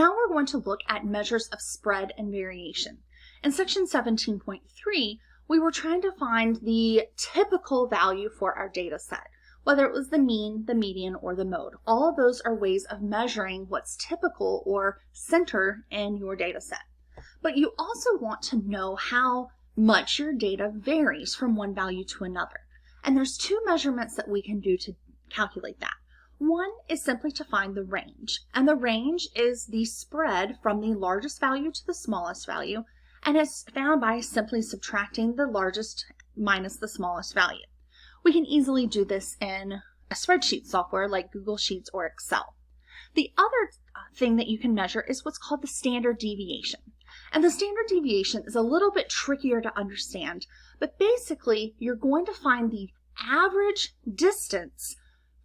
Now we're going to look at measures of spread and variation. In section 17.3, we were trying to find the typical value for our data set, whether it was the mean, the median, or the mode. All of those are ways of measuring what's typical or center in your data set. But you also want to know how much your data varies from one value to another. And there's two measurements that we can do to calculate that. One is simply to find the range, and the range is the spread from the largest value to the smallest value, and it's found by simply subtracting the largest minus the smallest value. We can easily do this in a spreadsheet software like Google Sheets or Excel. The other thing that you can measure is what's called the standard deviation. And the standard deviation is a little bit trickier to understand, but basically you're going to find the average distance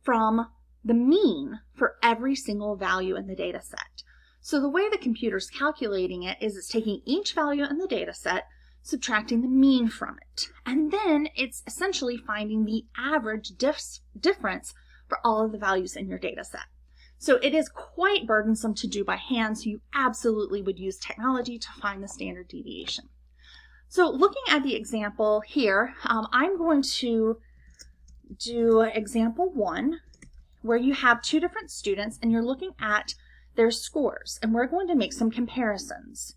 from the mean for every single value in the data set. So the way the computer's calculating it is it's taking each value in the data set, subtracting the mean from it, and then it's essentially finding the average difference for all of the values in your data set. So it is quite burdensome to do by hand, so you absolutely would use technology to find the standard deviation. So looking at the example here, I'm going to do example 1, where you have two different students and you're looking at their scores, and we're going to make some comparisons.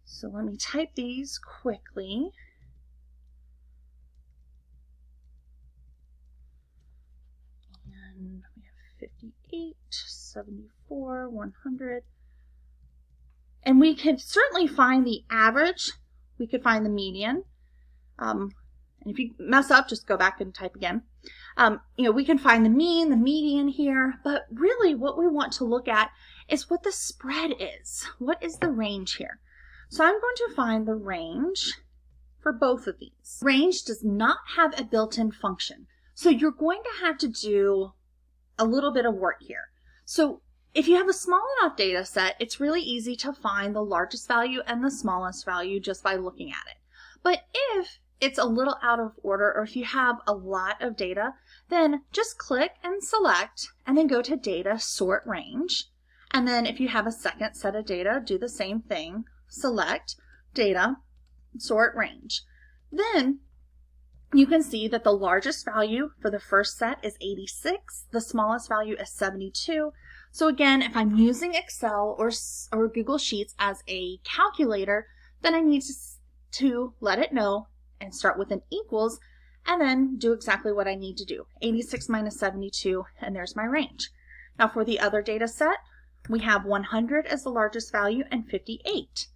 So let me type these quickly. And we have 58, 74, 100. And we could certainly find the average. We could find the median. And if you mess up, just go back and type again. We can find the mean, the median here, but really what we want to look at is what the spread is. What is the range here? So I'm going to find the range for both of these. Range does not have a built-in function, so you're going to have to do a little bit of work here. So if you have a small enough data set, it's really easy to find the largest value and the smallest value just by looking at it. But if it's a little out of order, or if you have a lot of data, then just click and select, and then go to Data, Sort Range. And then if you have a second set of data, do the same thing. Select Data, Sort Range. Then you can see that the largest value for the first set is 86, the smallest value is 72. So again, if I'm using Excel or Google Sheets as a calculator, then I need to let it know and start with an equals, and then do exactly what I need to do. 86 minus 72, and there's my range. Now for the other data set, we have 100 as the largest value and 58.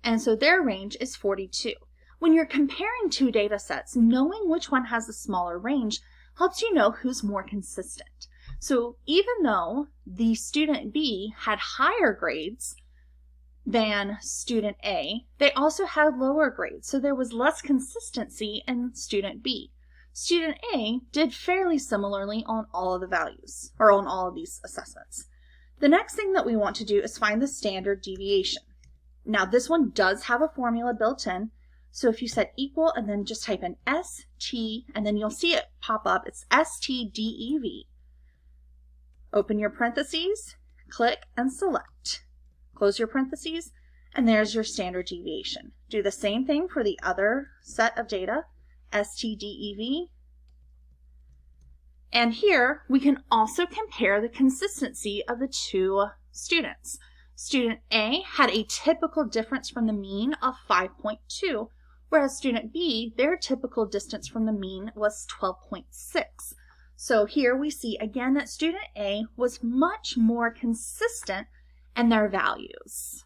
And so their range is 42. When you're comparing two data sets, knowing which one has the smaller range helps you know who's more consistent. So even though the student B had higher grades than student A, they also had lower grades, so there was less consistency in student B. Student A did fairly similarly on all of the values, or on all of these assessments. The next thing that we want to do is find the standard deviation. Now this one does have a formula built in, so if you set equal and then just type in ST, and then you'll see it pop up, it's STDEV. Open your parentheses, click and select. Close your parentheses, and there's your standard deviation. Do the same thing for the other set of data, STDEV. And here we can also compare the consistency of the two students. Student A had a typical difference from the mean of 5.2, whereas student B, their typical distance from the mean was 12.6. So here we see again that student A was much more consistent and their values.